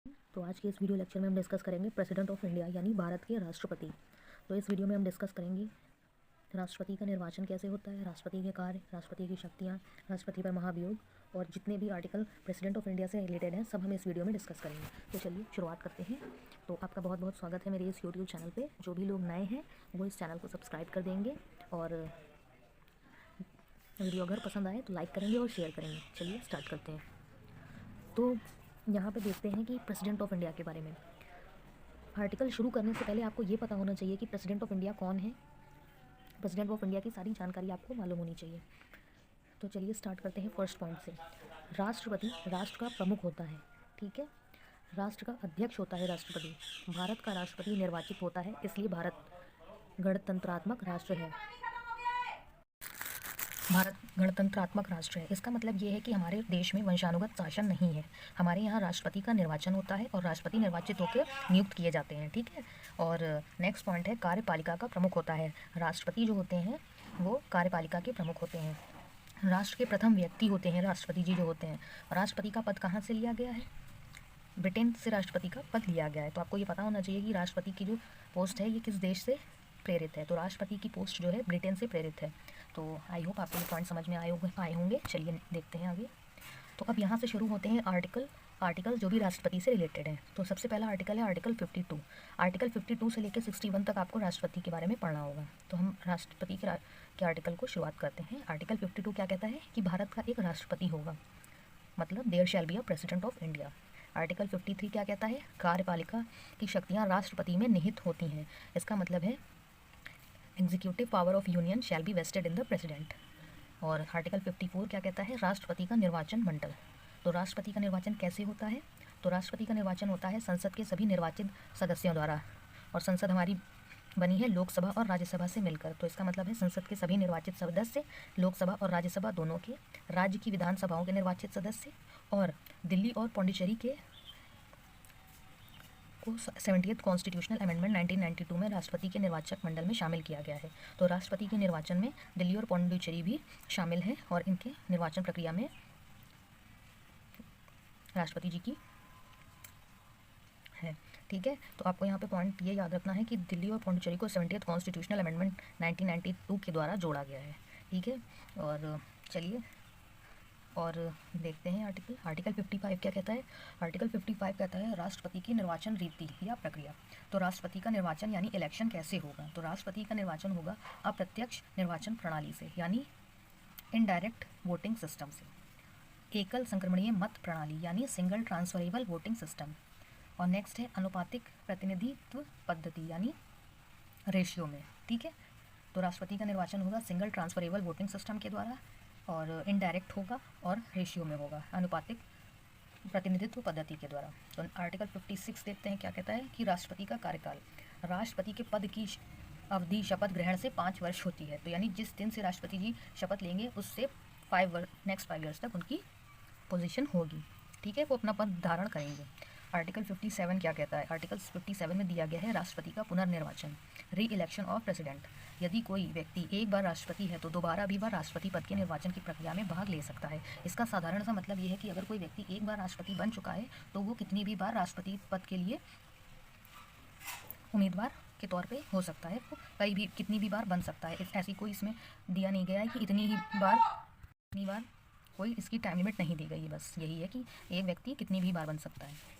तो आज के इस वीडियो लेक्चर में हम डिस्कस करेंगे प्रेसिडेंट ऑफ इंडिया यानी भारत के राष्ट्रपति। तो इस वीडियो में हम डिस्कस करेंगे राष्ट्रपति का निर्वाचन कैसे होता है, राष्ट्रपति के कार्य, राष्ट्रपति की शक्तियाँ, राष्ट्रपति पर महाभियोग और जितने भी आर्टिकल प्रेसिडेंट ऑफ इंडिया से रिलेटेड हैं सब हम इस वीडियो में डिस्कस करेंगे। तो चलिए शुरुआत करते हैं। तो आपका बहुत बहुत स्वागत है मेरे इस यूट्यूब चैनल पर। जो भी लोग नए हैं वो इस चैनल को सब्सक्राइब कर देंगे और वीडियो अगर पसंद आए तो लाइक करेंगे और शेयर करेंगे। चलिए स्टार्ट करते हैं। तो यहाँ पे देखते हैं कि प्रेसिडेंट ऑफ इंडिया के बारे में। आर्टिकल शुरू करने से पहले आपको ये पता होना चाहिए कि प्रेसिडेंट ऑफ इंडिया कौन है। प्रेसिडेंट ऑफ इंडिया की सारी जानकारी आपको मालूम होनी चाहिए। तो चलिए स्टार्ट करते हैं फर्स्ट पॉइंट से। राष्ट्रपति राष्ट्र का प्रमुख होता है, ठीक है। राष्ट्र का अध्यक्ष होता है राष्ट्रपति। भारत का राष्ट्रपति निर्वाचित होता है, इसलिए भारत गणतंत्रात्मक राष्ट्र है। भारत गणतंत्रात्मक राष्ट्र है। इसका मतलब ये है कि हमारे देश में वंशानुगत शासन नहीं है। हमारे यहाँ राष्ट्रपति का निर्वाचन होता है और राष्ट्रपति निर्वाचित होकर नियुक्त किए जाते हैं, ठीक है। और नेक्स्ट पॉइंट है कार्यपालिका का प्रमुख होता है। राष्ट्रपति जो होते हैं वो कार्यपालिका के प्रमुख होते हैं। राष्ट्र के प्रथम व्यक्ति होते हैं राष्ट्रपति जी जो होते हैं। राष्ट्रपति का पद कहाँ से लिया गया है? ब्रिटेन से राष्ट्रपति का पद लिया गया है। तो आपको ये पता होना चाहिए कि राष्ट्रपति की जो पोस्ट है ये किस देश से प्रेरित है। तो राष्ट्रपति की पोस्ट जो है ब्रिटेन से प्रेरित है। तो आई होप आपको ये पॉइंट समझ में आए होंगे। चलिए देखते हैं आगे। तो अब यहाँ से शुरू होते हैं आर्टिकल जो भी राष्ट्रपति से रिलेटेड है। तो सबसे पहला आर्टिकल है आर्टिकल 52। आर्टिकल 52 से लेकर 61 तक आपको राष्ट्रपति के बारे में पढ़ना होगा। तो हम राष्ट्रपति के आर्टिकल को शुरुआत करते हैं। आर्टिकल 52 क्या कहता है कि भारत का एक राष्ट्रपति होगा, मतलब there shall be a president of India. Article 53 क्या कहता है? कार्यपालिका की शक्तियाँ राष्ट्रपति में निहित होती हैं। इसका मतलब है executive power of union shall be vested in the president. और आर्टिकल 54 क्या कहता है? राष्ट्रपति का निर्वाचन मंडल। तो राष्ट्रपति का निर्वाचन कैसे होता है? तो राष्ट्रपति का निर्वाचन होता है संसद के सभी निर्वाचित सदस्यों द्वारा, और संसद हमारी बनी है लोकसभा और राज्यसभा से मिलकर। तो इसका मतलब है संसद के सभी निर्वाचित सदस्य, लोकसभा और राज्यसभा दोनों के, राज्य की विधानसभाओं के निर्वाचित सदस्य और दिल्ली और पौंडीचेरी के को 70th कॉन्स्टिट्यूशनल अमेंडमेंट 1992 में राष्ट्रपति के निर्वाचक मंडल में शामिल किया गया है। तो राष्ट्रपति के निर्वाचन में दिल्ली और पौंडीचेरी भी शामिल हैं और इनके निर्वाचन प्रक्रिया में राष्ट्रपति जी की है, ठीक है। तो आपको यहाँ पे पॉइंट ये याद रखना है कि दिल्ली और पौंडीचेरी को 70th कॉन्स्टिट्यूशनल अमेंडमेंट 1992 के द्वारा जोड़ा गया है, ठीक है। और चलिए और देखते हैं आर्टिकल 55 क्या कहता है? आर्टिकल 55 कहता है राष्ट्रपति की निर्वाचन रीति या प्रक्रिया। तो राष्ट्रपति का निर्वाचन यानी इलेक्शन कैसे होगा? तो राष्ट्रपति का निर्वाचन होगा अप्रत्यक्ष निर्वाचन प्रणाली से, यानी इनडायरेक्ट वोटिंग सिस्टम से। एकल संक्रमणीय मत प्रणाली यानी सिंगल ट्रांसफरेबल वोटिंग सिस्टम। और नेक्स्ट है अनुपातिक प्रतिनिधित्व पद्धति यानी रेशियो में, ठीक है। तो राष्ट्रपति का निर्वाचन होगा सिंगल ट्रांसफरेबल वोटिंग सिस्टम के द्वारा और इनडायरेक्ट होगा और रेशियो में होगा, अनुपातिक प्रतिनिधित्व पद्धति के द्वारा। तो आर्टिकल 56 देखते हैं क्या कहता है कि राष्ट्रपति का कार्यकाल। राष्ट्रपति के पद की अवधि शपथ ग्रहण से 5 वर्ष होती है। तो यानी जिस दिन से राष्ट्रपति जी शपथ लेंगे उससे नेक्स्ट 5 ईयर्स तक उनकी पोजीशन होगी, ठीक है, वो अपना पद धारण करेंगे। आर्टिकल 57 क्या कहता है? आर्टिकल 57 में दिया गया है राष्ट्रपति का पुनर्निर्वाचन, री इलेक्शन ऑफ प्रेसिडेंट। यदि कोई व्यक्ति एक बार राष्ट्रपति है तो दोबारा भी वह राष्ट्रपति पद के निर्वाचन की प्रक्रिया में भाग ले सकता है। इसका साधारण सा मतलब ये है कि अगर कोई व्यक्ति एक बार राष्ट्रपति बन चुका है तो वो कितनी भी बार राष्ट्रपति पद के लिए उम्मीदवार के तौर पे हो सकता है, वो कई भी कितनी भी बार बन सकता है। ऐसी कोई इसमें दिया नहीं गया है कि इतनी बार, कोई इसकी टाइम लिमिट नहीं दी गई है। बस यही है कि एक व्यक्ति कितनी भी बार बन सकता है।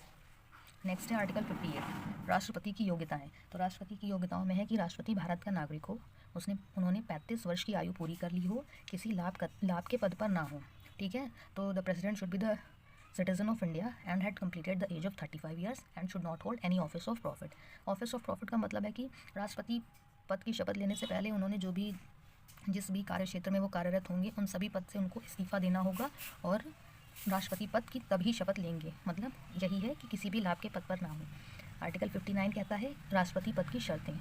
नेक्स्ट है आर्टिकल 58 राष्ट्रपति की योग्यताएं। तो राष्ट्रपति की योग्यताओं में है कि राष्ट्रपति भारत का नागरिक हो, उन्होंने 35 वर्ष की आयु पूरी कर ली हो, किसी लाभ के पद पर ना हो, ठीक है। तो the president should be the citizen of India and had completed the age of 35 years and should not hold any office of profit. Office of profit का मतलब है कि राष्ट्रपति पद की शपथ लेने से पहले उन्होंने जिस भी कार्य क्षेत्र में वो कार्यरत होंगे उन सभी पद से उनको इस्तीफा देना होगा और राष्ट्रपति पद की तभी शपथ लेंगे। मतलब यही है कि किसी भी लाभ के पद पर ना हो। आर्टिकल 59 कहता है राष्ट्रपति पद की शर्तें।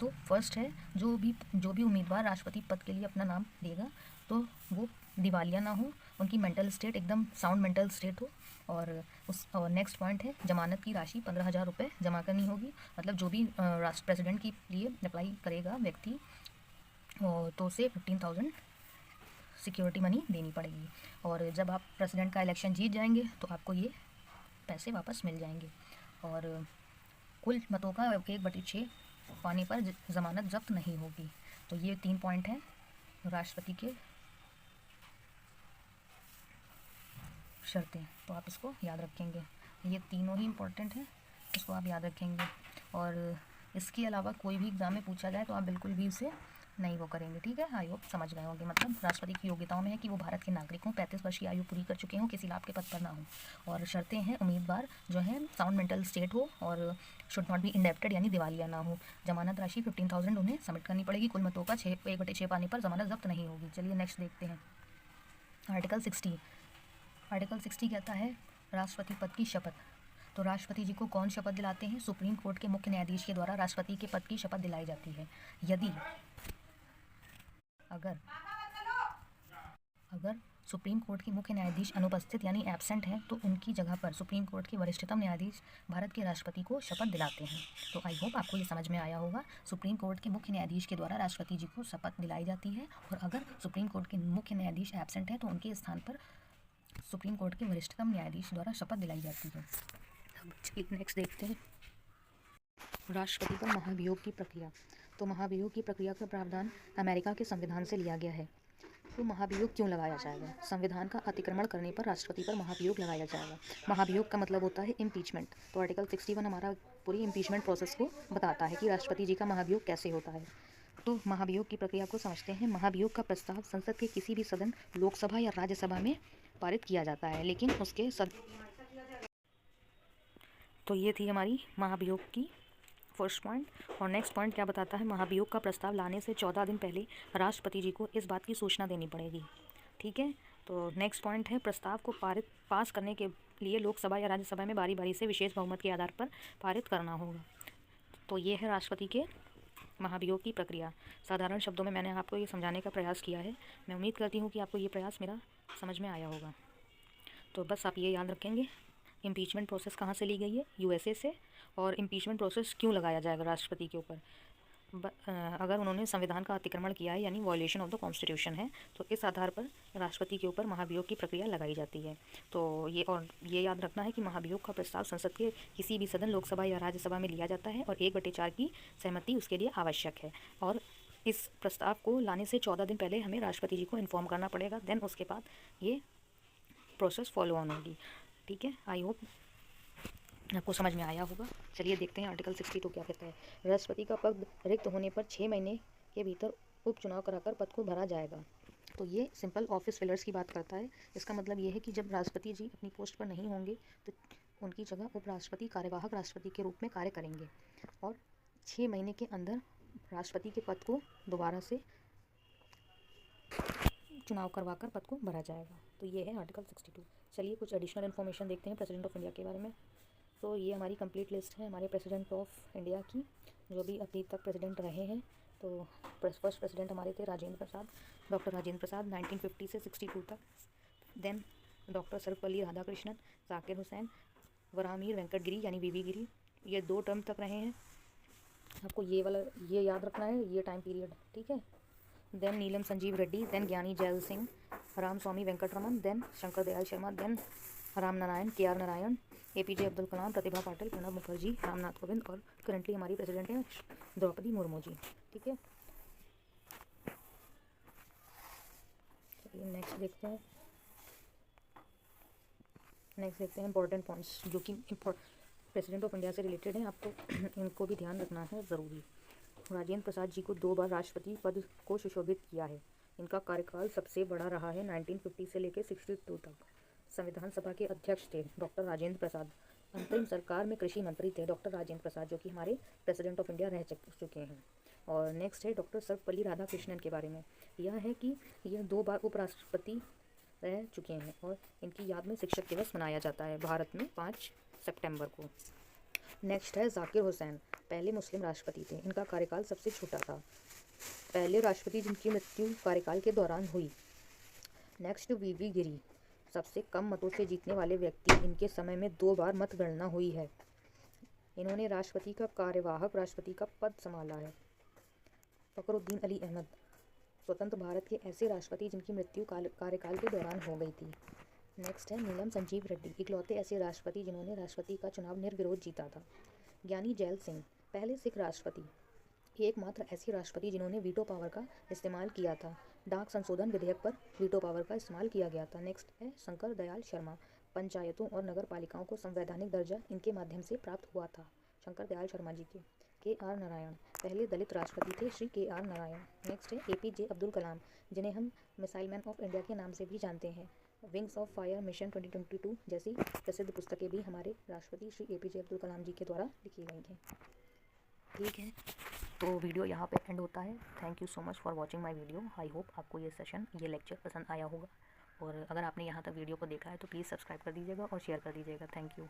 तो फर्स्ट है जो भी उम्मीदवार राष्ट्रपति पद के लिए अपना नाम देगा तो वो दिवालिया ना हो, उनकी मेंटल स्टेट एकदम साउंड मेंटल स्टेट हो। और नेक्स्ट पॉइंट है जमानत की राशि 15,000 रुपये जमा करनी होगी। मतलब जो भी राष्ट्र प्रेसिडेंट के लिए अप्लाई करेगा व्यक्ति तो उसे 15,000 सिक्योरिटी मनी देनी पड़ेगी। और जब आप प्रेसिडेंट का इलेक्शन जीत जाएंगे तो आपको ये पैसे वापस मिल जाएंगे। और कुल मतों का 1/6 पाने पर ज़मानत जब्त नहीं होगी। तो ये 3 पॉइंट हैं राष्ट्रपति के शर्तें, तो आप इसको याद रखेंगे। ये तीनों ही इम्पोर्टेंट हैं, इसको आप याद रखेंगे। और इसके अलावा कोई भी एग्ज़ाम में पूछा जाए तो आप बिल्कुल भी इसे नहीं वो करेंगे, ठीक है। आई होप समझ गए होंगे। मतलब राष्ट्रपति की योग्यताओं में है कि वो भारत के नागरिक हों, 35 वर्ष की आयु पूरी कर चुके हों, किसी लाभ के पद पर ना हों। और शर्तें हैं, उम्मीदवार जो है साउंड मेंटल स्टेट हो और शुड नॉट बी इंडेप्टेड यानी दिवालिया ना हो। जमानत राशि 15,000 उन्हें सबमिट करनी पड़ेगी। कुल मतों का 1/6 पाने पर जमानत जब्त नहीं होगी। चलिए नेक्स्ट देखते हैं। आर्टिकल 60 कहता है राष्ट्रपति पद की शपथ। तो राष्ट्रपति जी को कौन शपथ दिलाते हैं? सुप्रीम कोर्ट के मुख्य न्यायाधीश के द्वारा राष्ट्रपति के पद की शपथ दिलाई जाती है। यदि अगर सुप्रीम कोर्ट के मुख्य न्यायाधीश अनुपस्थित यानी एब्सेंट हैं तो उनकी जगह पर सुप्रीम कोर्ट के वरिष्ठतम न्यायाधीश भारत के राष्ट्रपति को शपथ दिलाते हैं। तो आई होप आपको ये समझ में आया होगा। सुप्रीम कोर्ट के मुख्य न्यायाधीश के द्वारा राष्ट्रपति जी को शपथ दिलाई जाती है, और अगर सुप्रीम कोर्ट के मुख्य न्यायाधीश एब्सेंट हैं तो उनके स्थान पर सुप्रीम कोर्ट के वरिष्ठतम न्यायाधीश द्वारा शपथ दिलाई जाती है। अब चलिए नेक्स्ट देखते हैं। राष्ट्रपति पर महाभियोग की प्रक्रिया। तो महाभियोग की प्रक्रिया का प्रावधान अमेरिका के संविधान से लिया गया है। तो महाभियोग क्यों लगाया जाएगा? संविधान का अतिक्रमण करने पर राष्ट्रपति पर महाभियोग लगाया जाएगा। महाभियोग का मतलब होता है इम्पीचमेंट। तो आर्टिकल 61 हमारा पूरी इम्पीचमेंट प्रोसेस को बताता है कि राष्ट्रपति जी का महाभियोग कैसे होता है। तो महाभियोग की प्रक्रिया को समझते हैं। महाभियोग का प्रस्ताव संसद के किसी भी सदन, लोकसभा या राज्यसभा में पारित किया जाता है, लेकिन उसके तो ये थी हमारी महाभियोग की फर्स्ट पॉइंट। और नेक्स्ट पॉइंट क्या बताता है? महाभियोग का प्रस्ताव लाने से 14 दिन पहले राष्ट्रपति जी को इस बात की सूचना देनी पड़ेगी, ठीक है। तो नेक्स्ट पॉइंट है प्रस्ताव को पास करने के लिए लोकसभा या राज्यसभा में बारी बारी से विशेष बहुमत के आधार पर पारित करना होगा। तो ये है राष्ट्रपति के महाभियोग की प्रक्रिया। साधारण शब्दों में मैंने आपको ये समझाने का प्रयास किया है। मैं उम्मीद करती हूँ कि आपको ये प्रयास मेरा समझ में आया होगा। तो बस आप ये याद रखेंगे, इम्पीचमेंट प्रोसेस कहाँ से ली गई है? यूएसए से। और इम्पीचमेंट प्रोसेस क्यों लगाया जाएगा राष्ट्रपति के ऊपर? अगर उन्होंने संविधान का अतिक्रमण किया है यानी वॉयलेशन ऑफ द कॉन्स्टिट्यूशन है, तो इस आधार पर राष्ट्रपति के ऊपर महाभियोग की प्रक्रिया लगाई जाती है। तो ये याद रखना है कि महाभियोग का प्रस्ताव संसद के किसी भी सदन, लोकसभा या राज्यसभा में लिया जाता है और 1/4 की सहमति उसके लिए आवश्यक है। और इस प्रस्ताव को लाने से 14 दिन पहले हमें राष्ट्रपति जी को इन्फॉर्म करना पड़ेगा। देन उसके बाद ये प्रोसेस फॉलो ऑन होगी, ठीक है। आई होप आपको समझ में आया होगा। चलिए देखते हैं आर्टिकल 62 क्या कहता है। राष्ट्रपति का पद रिक्त होने पर 6 महीने के भीतर उपचुनाव कराकर पद को भरा जाएगा। तो ये सिंपल ऑफिस फिलर्स की बात करता है। इसका मतलब ये है कि जब राष्ट्रपति जी अपनी पोस्ट पर नहीं होंगे तो उनकी जगह उपराष्ट्रपति कार्यवाहक राष्ट्रपति के रूप में कार्य करेंगे, और 6 महीने के अंदर राष्ट्रपति के पद को दोबारा से चुनाव करवाकर पद को भरा जाएगा। तो ये है आर्टिकल 62। चलिए कुछ एडिशनल इन्फॉर्मेशन देखते हैं प्रेसिडेंट ऑफ इंडिया के बारे में। तो ये हमारी कंप्लीट लिस्ट है हमारे प्रेसिडेंट ऑफ इंडिया की, जो भी अभी तक प्रेसिडेंट रहे हैं। तो फर्स्ट प्रेसिडेंट हमारे थे राजेंद्र प्रसाद, डॉक्टर राजेंद्र प्रसाद 1950 से 62 तक। देन डॉक्टर सर्वपल्ली राधाकृष्णन, जाकिर हुसैन, वराहमीर वेंकट गिरी यानी वीवी गिरी, ये 2 टर्म तक रहे हैं। आपको ये याद रखना है, ये टाइम पीरियड, ठीक है। Then Neelam Sanjiva Reddy, then Giani Zail Singh, Ram Swamy Venkataraman, then Shankar Dayal Sharma, then Ram Narayan, KR Narayan, APJ Abdul Kalam, Pratibha Patil, Pranab Mukherjee, Ramnath Kovind, और करंटली हमारी प्रेसिडेंट हैं द्रौपदी मुर्मू जी, ठीक है। चलिए नेक्स्ट देखते हैं इंपॉर्टेंट पॉइंट्स जो कि प्रेसिडेंट ऑफ इंडिया से रिलेटेड हैं। आपको इनको भी ध्यान रखना है ज़रूरी। राजेंद्र प्रसाद जी को 2 बार राष्ट्रपति पद को सुशोभित किया है। इनका कार्यकाल सबसे बड़ा रहा है 1950 से लेकर 62 तक। संविधान सभा के अध्यक्ष थे डॉक्टर राजेंद्र प्रसाद। अंतरिम सरकार में कृषि मंत्री थे डॉक्टर राजेंद्र प्रसाद, जो कि हमारे प्रेसिडेंट ऑफ इंडिया रह चुके हैं। और नेक्स्ट है डॉक्टर सर्वपल्ली राधाकृष्णन के बारे में। यह है कि यह 2 बार उपराष्ट्रपति रह चुके हैं और इनकी याद में शिक्षक दिवस मनाया जाता है भारत में 5 सितंबर को। नेक्स्ट है जाकिर हुसैन, पहले मुस्लिम राष्ट्रपति थे। इनका कार्यकाल सबसे छोटा था, पहले राष्ट्रपति जिनकी मृत्यु कार्यकाल के दौरान हुई। नेक्स्ट वीवी गिरी, सबसे कम मतों से जीतने वाले व्यक्ति। इनके समय में 2 बार मतगणना हुई है। इन्होंने राष्ट्रपति का कार्यवाहक राष्ट्रपति का पद संभाला है। फखरुद्दीन अली अहमद, स्वतंत्र भारत के ऐसे राष्ट्रपति जिनकी मृत्यु कार्यकाल के दौरान हो गई थी। नेक्स्ट है नीलम संजीव रेड्डी, इकलौते ऐसे राष्ट्रपति जिन्होंने राष्ट्रपति का चुनाव निर्विरोध जीता था। ज्ञानी जैल सिंह, पहले सिख राष्ट्रपति, एकमात्र ऐसे राष्ट्रपति जिन्होंने वीटो पावर का इस्तेमाल किया था। डाक संशोधन विधेयक पर वीटो पावर का इस्तेमाल किया गया था। नेक्स्ट है शंकर दयाल शर्मा, पंचायतों और नगर पालिकाओं को संवैधानिक दर्जा इनके माध्यम से प्राप्त हुआ था। शंकर दयाल शर्मा जी के आर नारायण, पहले दलित राष्ट्रपति थे श्री के आर नारायण। नेक्स्ट है APJ अब्दुल कलाम, जिन्हें हम मिसाइल मैन ऑफ इंडिया के नाम से भी जानते हैं। विंग्स ऑफ फायर मिशन 2022 जैसी प्रसिद्ध पुस्तकें भी हमारे राष्ट्रपति श्री APJ अब्दुल कलाम जी के द्वारा लिखी गई हैं। ठीक है, तो वीडियो यहाँ पे एंड होता है। Thank you so much for watching my video. I hope आपको ये सेशन, ये लेक्चर पसंद आया होगा, और अगर आपने यहाँ तक वीडियो को देखा है तो प्लीज़ सब्सक्राइब कर दीजिएगा और शेयर कर दीजिएगा। Thank you.